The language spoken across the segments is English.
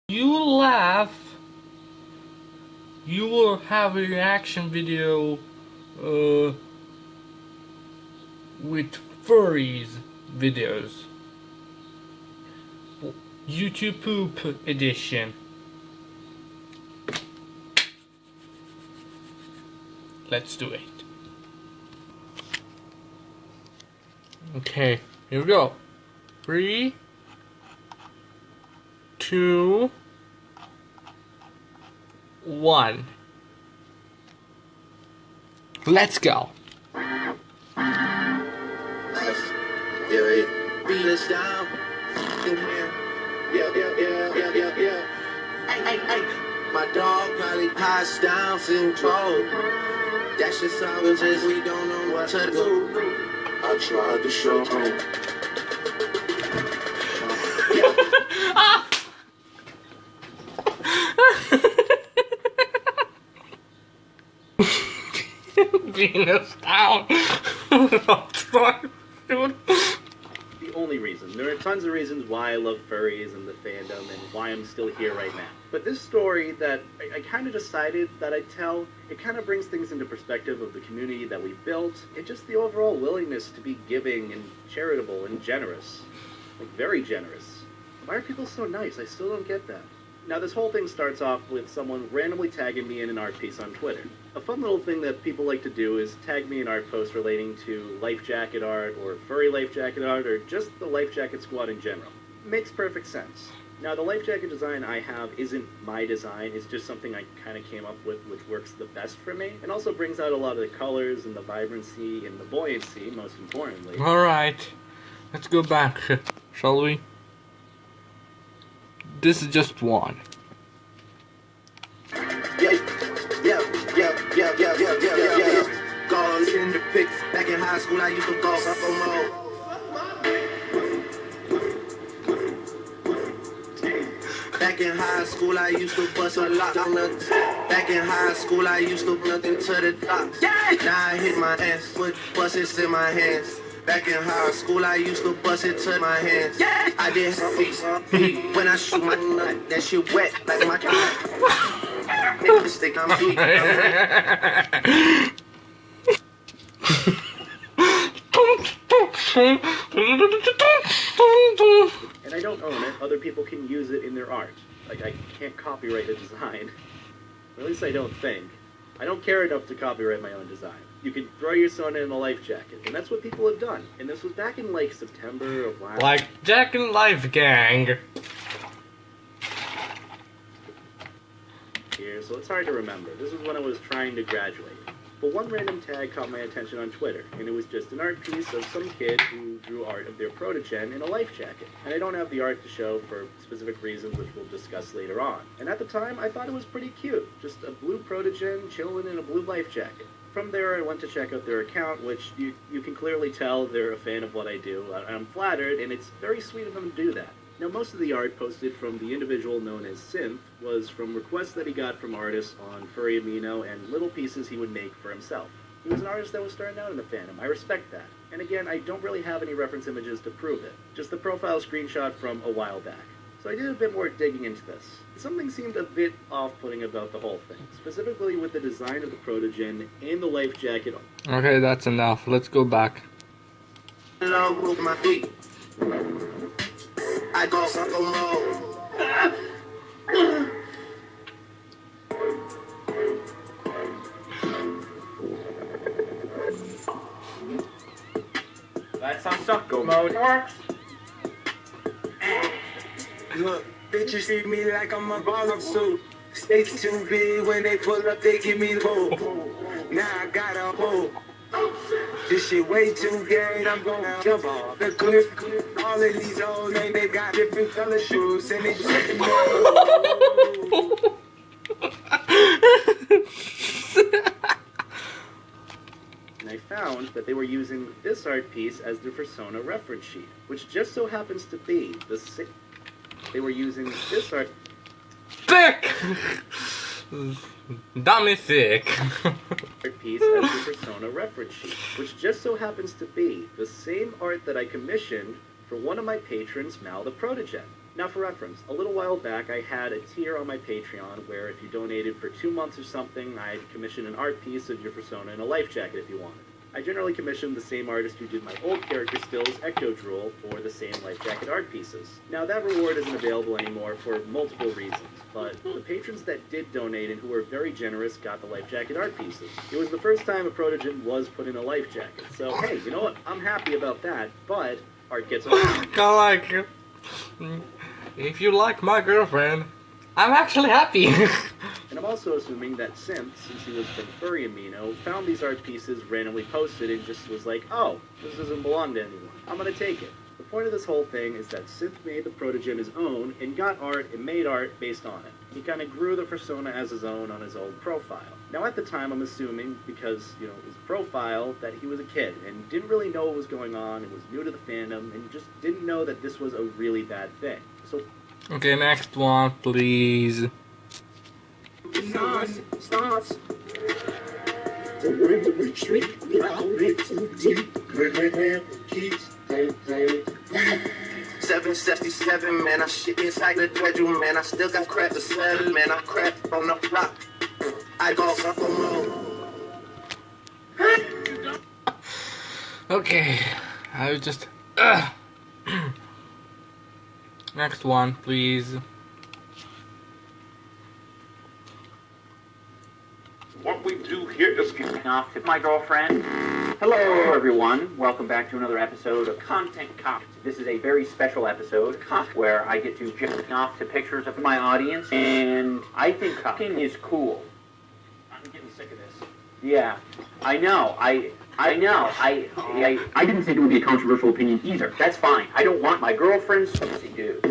You laugh, you will have a reaction video with furries videos. YouTube poop edition. Let's do it. Okay, here we go. 3, 2, 1. Let's go. Beat us down. Yeah. Hey. My dog probably passed down, feeling cold. That's just how it is, we don't know what to do. I tried to show him. Being us down. I'm sorry, dude. The only reason. There are tons of reasons why I love furries and the fandom and why I'm still here right now. But this story that I kind of decided that I'd tell, it kind of brings things into perspective of the community that we built and just the overall willingness to be giving and charitable and generous. Like, very generous. Why are people so nice? I still don't get that. Now, this whole thing starts off with someone randomly tagging me in an art piece on Twitter. A fun little thing that people like to do is tag me in art posts relating to life jacket art, or furry life jacket art, or just the life jacket squad in general. Makes perfect sense. Now, the life jacket design I have isn't my design, it's just something I kind of came up with which works the best for me, and also brings out a lot of the colors and the vibrancy and the buoyancy, most importantly. Alright, let's go back, shall we? This is just one. Yeah. Goals in the pics. Back in high school, I used to go suffer mode. Back in high school, I used to bust a lot on the. Back in high school, I used to nothing to the top. Now I hit my ass with buses in my hands. Back in high school, I used to bust it to my hands. I did something when I shoot my nut. That shit wet like my car. Nigga stick on me. And I don't own it, other people can use it in their art. Like, I can't copyright a design. Or at least I don't think. I don't care enough to copyright my own design. You can throw your son in a life jacket, and that's what people have done. And this was back in, like, September of last... Like Jack and Life Gang. Here, so it's hard to remember. This was when I was trying to graduate. But one random tag caught my attention on Twitter, and it was just an art piece of some kid who drew art of their protogen in a life jacket. And I don't have the art to show for specific reasons which we'll discuss later on. And at the time, I thought it was pretty cute. Just a blue protogen chilling in a blue life jacket. From there, I went to check out their account, which you can clearly tell they're a fan of what I do. I'm flattered, and it's very sweet of them to do that. Now, most of the art posted from the individual known as Synth was from requests that he got from artists on Furry Amino and little pieces he would make for himself. He was an artist that was starting out in the fandom. I respect that. And again, I don't really have any reference images to prove it. Just the profile screenshot from a while back. So I did a bit more digging into this. Something seemed a bit off-putting about the whole thing, specifically with the design of the protogen and the life jacket. Okay, that's enough. Let's go back. I go suffer mode. That's how sucko mode works. Look, bitches treat me like I'm a baller suit. Stakes too big when they pull up, they give me the pole. Now I got a hole. This shit way too gay, I'm gonna jump off the cliff. All of these old men, they got different color shoes, and they just And I found that they were using this art piece as their persona reference sheet, which just so happens to be the same. They were using this art... Thick! Dummy thick. art piece as the persona reference sheet, which just so happens to be the same art that I commissioned for one of my patrons, Mal the Protogen. Now for reference, a little while back I had a tier on my Patreon where if you donated for 2 months or something, I'd commission an art piece of your persona in a life jacket if you wanted. I generally commissioned the same artist who did my old character stills, Ecto Drool, for the same life jacket art pieces. Now that reward isn't available anymore for multiple reasons, but the patrons that did donate and who were very generous got the life jacket art pieces. It was the first time a protogen was put in a life jacket, so hey, you know what, I'm happy about that, but art gets on. Kinda like, if you like my girlfriend, I'm actually happy. And I'm also assuming that Synth, since he was from Furry Amino, found these art pieces randomly posted and just was like, oh, this doesn't belong to anyone. I'm gonna take it. The point of this whole thing is that Synth made the protogen his own and got art and made art based on it. He kind of grew the persona as his own on his old profile. Now at the time, I'm assuming, because, you know, his profile, that he was a kid and didn't really know what was going on and was new to the fandom and just didn't know that this was a really bad thing. So Okay, next one, please. Stars. The river retreat, I'll too deep. 767, man, I shit inside the bedroom, man. I still got crap to sell, man. I crap on the block. I go up on road. Okay, I just... Next one, please. What we do here is giving off to my girlfriend. Hello, everyone. Welcome back to another episode of Content Cop. This is a very special episode where I get to jack off to pictures of my audience, and I think cocking is cool. I'm getting sick of this. Yeah, I know. I know. I didn't think it would be a controversial opinion either. That's fine. I don't want my girlfriend's pussy, dude.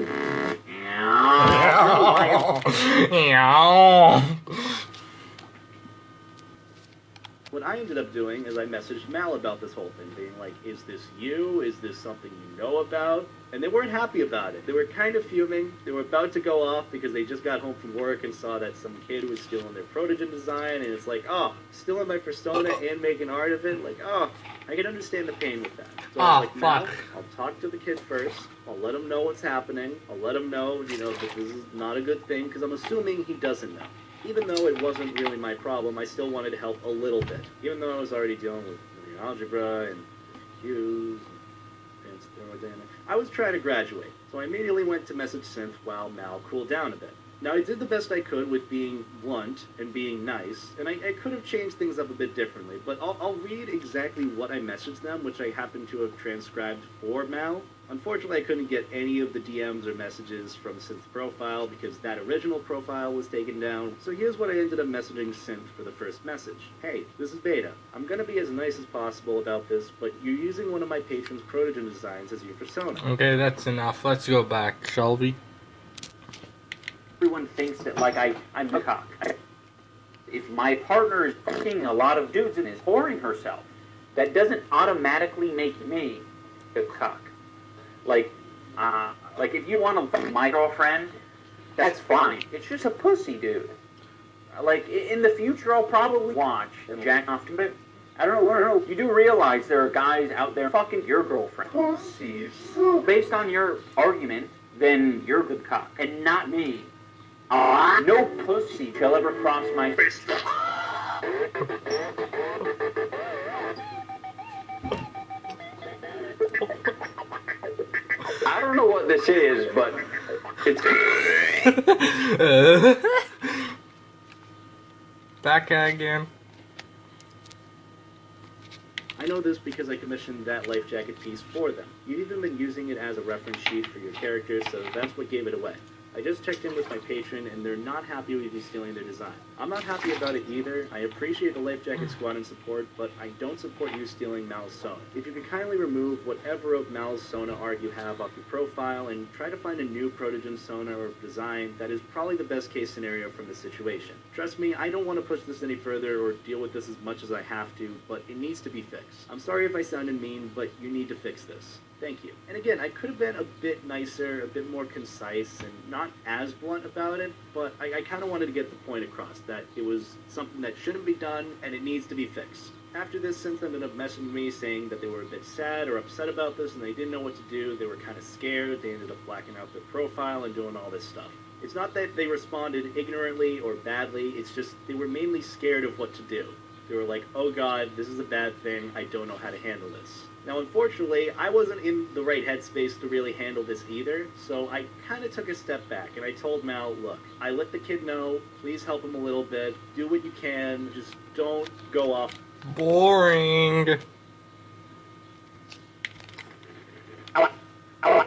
what I ended up doing is I messaged Mal about this whole thing, being like, is this you? Is this something you know about? And they weren't happy about it. They were kind of fuming. They were about to go off because they just got home from work and saw that some kid was stealing their protogen design, and it's like, oh, stealing my persona and making art of it? Like, oh, I can understand the pain with that. So I was like, Mal, I'll talk to the kid first. I'll let him know what's happening. I'll let him know, you know, that this is not a good thing, because I'm assuming he doesn't know. Even though it wasn't really my problem, I still wanted to help a little bit. Even though I was already dealing with algebra and Q's and thermodynamics. I was trying to graduate, so I immediately went to message Synth while Mal cooled down a bit. Now, I did the best I could with being blunt and being nice, and I could have changed things up a bit differently, but I'll read exactly what I messaged them, which I happen to have transcribed for Mal. Unfortunately, I couldn't get any of the DMs or messages from Synth's profile because that original profile was taken down. So here's what I ended up messaging Synth for the first message. Hey, this is Beta. I'm gonna be as nice as possible about this, but you're using one of my patrons' protogen designs as your persona. Okay, that's enough. Let's go back, shall we? Everyone thinks that, like, I'm a cock. If my partner is fucking a lot of dudes and is whoring herself, that doesn't automatically make me a cock. Like if you want to fuck my girlfriend, that's fine. It's just a pussy, dude. Like, in the future, I'll probably watch and jack off to it. I don't know. You do realize there are guys out there fucking your girlfriend. Pussies. Based on your argument, then you're a good cock, and not me. No pussy shall ever cross my face. I don't know what this is, but it's... Back again. I know this because I commissioned that life jacket piece for them. You've even been using it as a reference sheet for your character, so that's what gave it away. I just checked in with my patron, and they're not happy with you stealing their design. I'm not happy about it either. I appreciate the Life Jacket Squad and support, but I don't support you stealing Mal's Sona. If you could kindly remove whatever of Mal's Sona art you have off your profile, and try to find a new protogen Sona or design, that is probably the best case scenario from the situation. Trust me, I don't want to push this any further or deal with this as much as I have to, but it needs to be fixed. I'm sorry if I sounded mean, but you need to fix this. Thank you. And again, I could have been a bit nicer, a bit more concise, and not as blunt about it, but I kind of wanted to get the point across, that it was something that shouldn't be done, and it needs to be fixed. After this, Synth ended up messaging me saying that they were a bit sad or upset about this and they didn't know what to do. They were kind of scared. They ended up blacking out their profile and doing all this stuff. It's not that they responded ignorantly or badly, it's just they were mainly scared of what to do. They were like, oh god, this is a bad thing, I don't know how to handle this. Now unfortunately, I wasn't in the right headspace to really handle this either, so I kind of took a step back and I told Mal, look, I let the kid know, please help him a little bit, do what you can, just don't go off. Boring.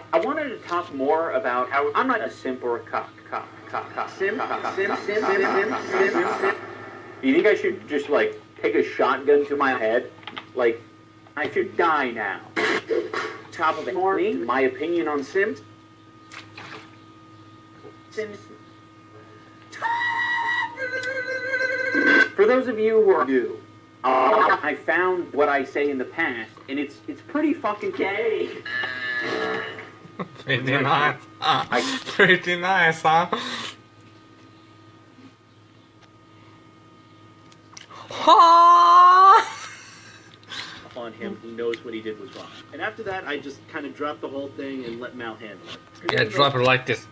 I wanted to talk more about how I'm not a simp or a cock. Simp. You think I should just, like, take a shotgun to my head? Like, I should die now. Top of it, my opinion on Sims. For those of you who are new, I found what I say in the past, and it's pretty fucking gay. Pretty nice. Pretty nice, huh? On him, he knows what he did was wrong. And after that, I just kind of dropped the whole thing and let Mal handle it. Yeah, drop it like this.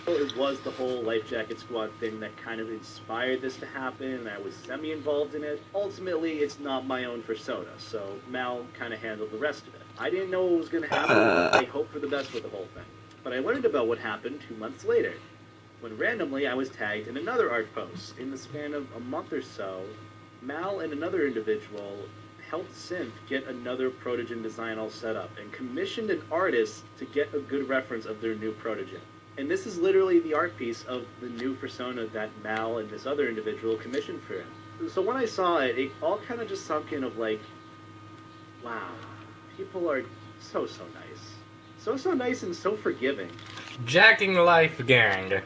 It was the whole Life Jacket Squad thing that kind of inspired this to happen, and I was semi-involved in it. Ultimately, it's not my own persona, so Mal kind of handled the rest of it. I didn't know what was going to happen. I hoped for the best with the whole thing. But I learned about what happened 2 months later, when randomly I was tagged in another art post. In the span of a month or so, Mal and another individual helped Synth get another Protogen design all set up, and commissioned an artist to get a good reference of their new Protogen. And this is literally the art piece of the new persona that Mal and this other individual commissioned for him. So when I saw it, it all kind of just sunk in of like, wow, people are so nice. So nice and so forgiving. Jacking Life Gang.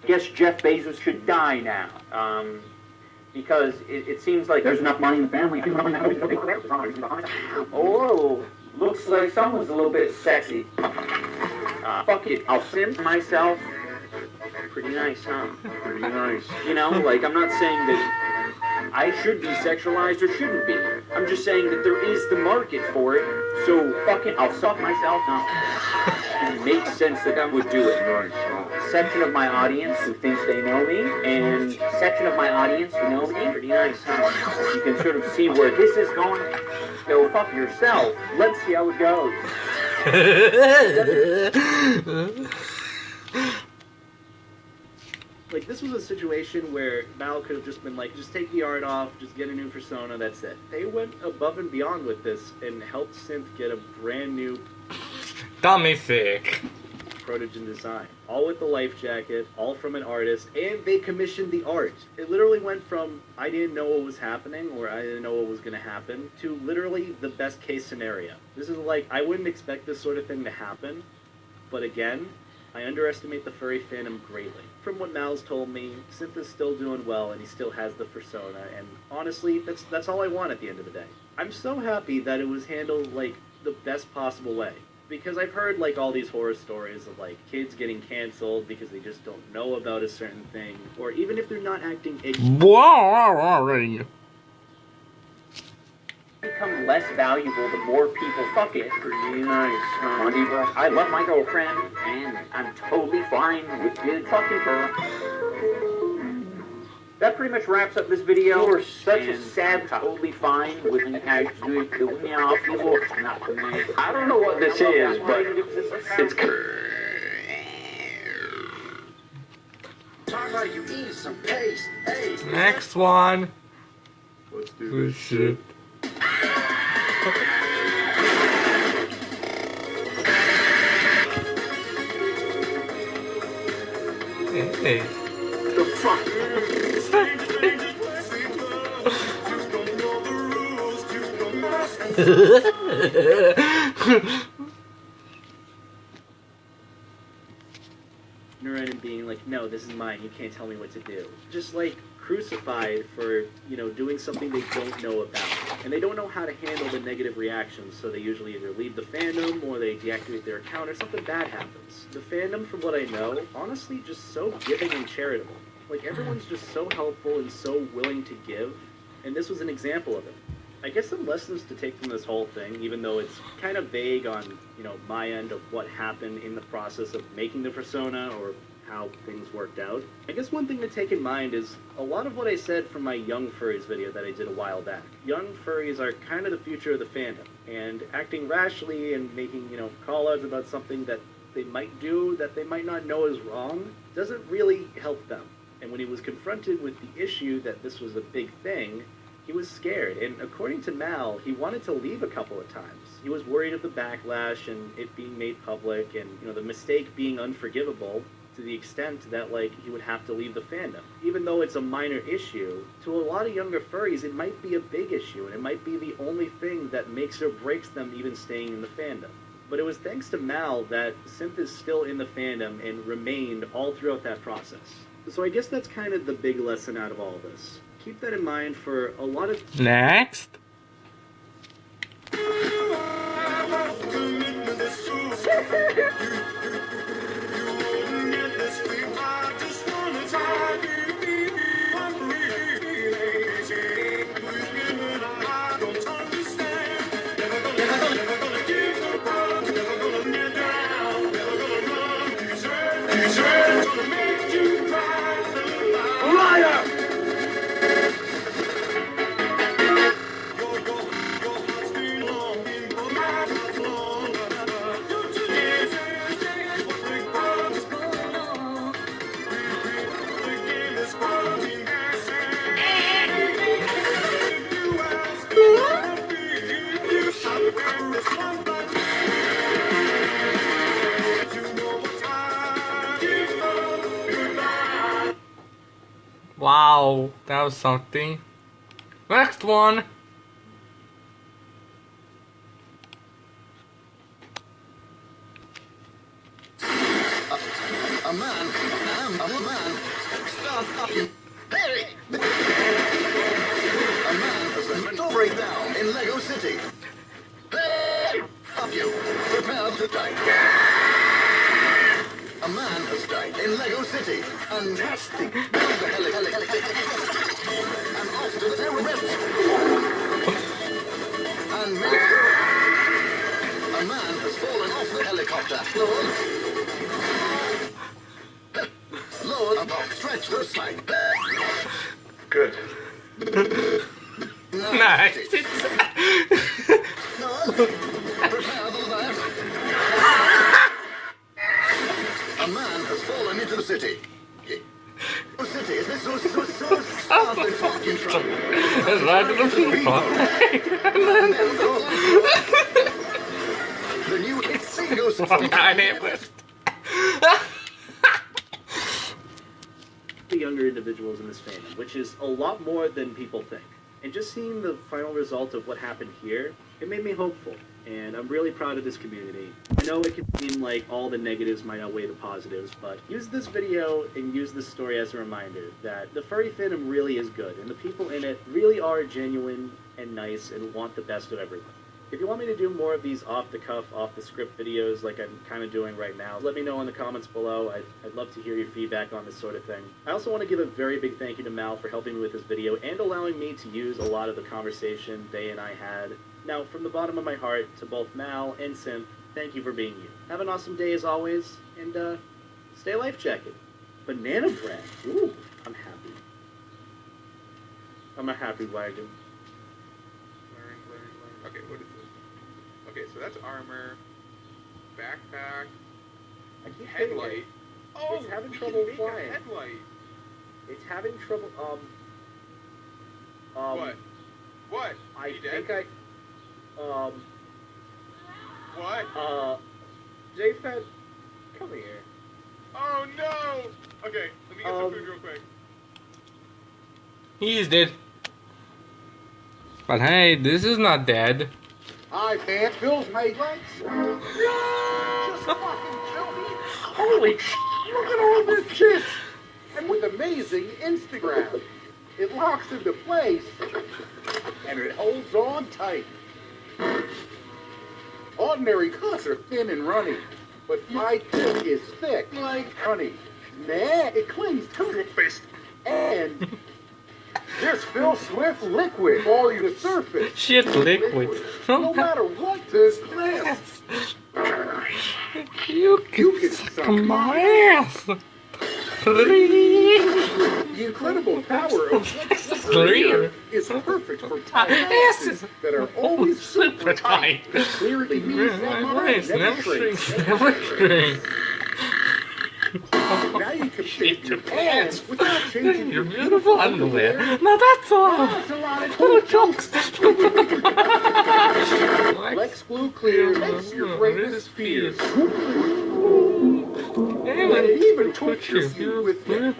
I guess Jeff Bezos should die now. Because it seems like there's enough money in the family. Oh, looks like someone's a little bit sexy. Fuck it, I'll simp myself. Pretty nice, huh? Pretty nice. You know, like, I'm not saying that I should be sexualized or shouldn't be. I'm just saying that there is the market for it. So, fuck it, I'll suck myself. No. It makes sense that I would do it. Section of my audience who thinks they know me, and section of my audience who knows me. Pretty nice, huh? You can sort of see where this is going. Go fuck yourself. Let's see how it goes. Like, this was a situation where Mal could have just been like, just take the art off, just get a new persona, that's it. They went above and beyond with this and helped Synth get a brand new Dummy sick. Protogen design. All with the life jacket, all from an artist, and they commissioned the art. It literally went from, I didn't know what was happening, or I didn't know what was going to happen, to literally the best case scenario. This is like, I wouldn't expect this sort of thing to happen, but again, I underestimate the furry fandom greatly. From what Mal's told me, Synth is still doing well and he still has the persona, and honestly, that's all I want at the end of the day. I'm so happy that it was handled, like, the best possible way. Because I've heard, like, all these horror stories of, like, kids getting canceled because they just don't know about a certain thing, or even if they're not acting Boring. Become less valuable the more people fuck it. Pretty nice, huh? I love my girlfriend, and I'm totally fine with good fucking her. That pretty much wraps up this video. You're such a sad, totally fine with an actually doing off. I don't know what this is, but it's Talk like you eat some paste. Hey. Next one. Let's do Oh shit. Hey. The fuck? and being like, no, this is mine, you can't tell me what to do. Just like crucified for, you know, doing something they don't know about. and they don't know how to handle the negative reactions, so they usually either leave the fandom or they deactivate their account or something bad happens. The fandom, from what I know, honestly just so giving and charitable. Like, everyone's just so helpful and so willing to give, and this was an example of it. I guess some lessons to take from this whole thing, even though it's kind of vague on, my end of what happened in the process of making the persona or how things worked out. I guess one thing to take in mind is a lot of what I said from my Young Furries video that I did a while back. Young Furries are kind of the future of the fandom, and acting rashly and making, call-outs about something that they might do that they might not know is wrong doesn't really help them. And when he was confronted with the issue that this was a big thing, he was scared, and according to Mal, he wanted to leave a couple of times. He was worried of the backlash and it being made public and, the mistake being unforgivable to the extent that, he would have to leave the fandom. Even though it's a minor issue, to a lot of younger furries, it might be a big issue, and it might be the only thing that makes or breaks them even staying in the fandom. But it was thanks to Mal that Synth is still in the fandom and remained all throughout that process. So I guess that's kind of the big lesson out of all of this. Keep that in mind for a lot of... Next. Wow, that was something. Next one. A man, start fucking. Hey! A man has been breakdown in Lego City. Hey! Fuck you. Prepare to die. A man has died in Lego City. Fantastic. Build the and off to the terrorists. And a man has fallen off the helicopter. Lord, about stretch the slide. Good. Nice. Prepare the left. A man has fallen into the city. The city is this so start the fucking trouble. It's right to the people. The new single the younger individuals in this fandom, which is a lot more than people think. And just seeing the final result of what happened here, it made me hopeful. And I'm really proud of this community. I know it can seem like all the negatives might outweigh the positives, but use this video and use this story as a reminder that the furry fandom really is good, and the people in it really are genuine and nice and want the best of everyone. If you want me to do more of these off-the-cuff, off-the-script videos like I'm kind of doing right now, let me know in the comments below. I'd love to hear your feedback on this sort of thing. I also want to give a very big thank you to Mal for helping me with this video and allowing me to use a lot of the conversation they and I had. Now, from the bottom of my heart, to both Mal and Synth, thank you for being you. Have an awesome day as always, and stay life-jacket. Banana bread. Ooh, I'm happy. I'm a happy wagon. Learn. Okay, what is this? Okay, so that's armor, backpack, I keep headlight. Oh, it's having we trouble can make flying. a headlight. It's having trouble, What? What? I You dead? think What? J-Fed, come here. Oh no! Okay, let me get some food real quick. He's dead. But hey, this is not dead. Hi, fans. Bill's made lights. Just fucking tell me. Holy sh! Look at all this shit. And with amazing Instagram, it locks into place. and it holds on tight. Ordinary cocks are thin and runny, but my dick is thick like honey. Nah, it clings to the fist. And there's Phil Swift liquid all over the surface. Shit liquid. No matter what this lasts. You can suck my ass. The incredible power of clear is perfect for asses that are always super tight. Clearly means that my never shrinks. Now you can fit your pants without changing Your beautiful underwear. Now that's all. Full of jokes. Flex Blue Clear makes your greatest fears. Even, Even tortures you with it.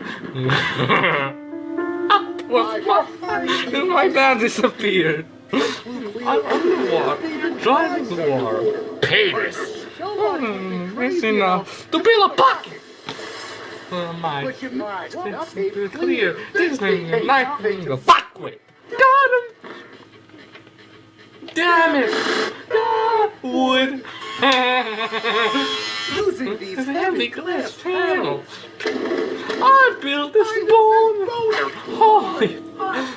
My dad disappeared. I'm underwater. Driving the water. Penis. It's enough to build a pocket. My But you might not be clear. This thing is not being a fuck with. Got him. Damn it. God wood. using these heavy glass panels. I built this bone. Holy.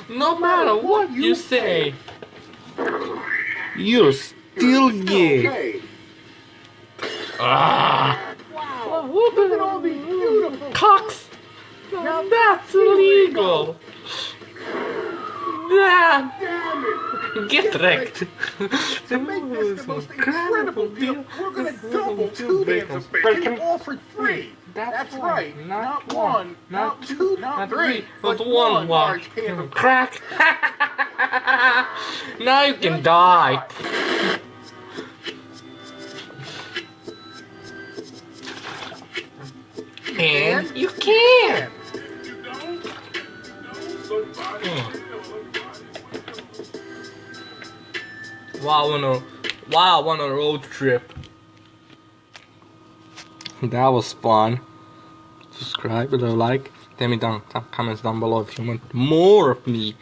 No matter what you say, you're still gay. Okay. Ah. Wow. Look at all these beautiful Cocks. Now that's illegal. Damn. Damn it. Get wrecked. To make this the most incredible deal, we're gonna double two cans of bacon all for free. That's right. Not one, not two, not three, but one large can of crack. Now you can die. And you can. Wow, on a road trip. That was fun. Subscribe, leave a like. Tell me down comments down below if you want more of me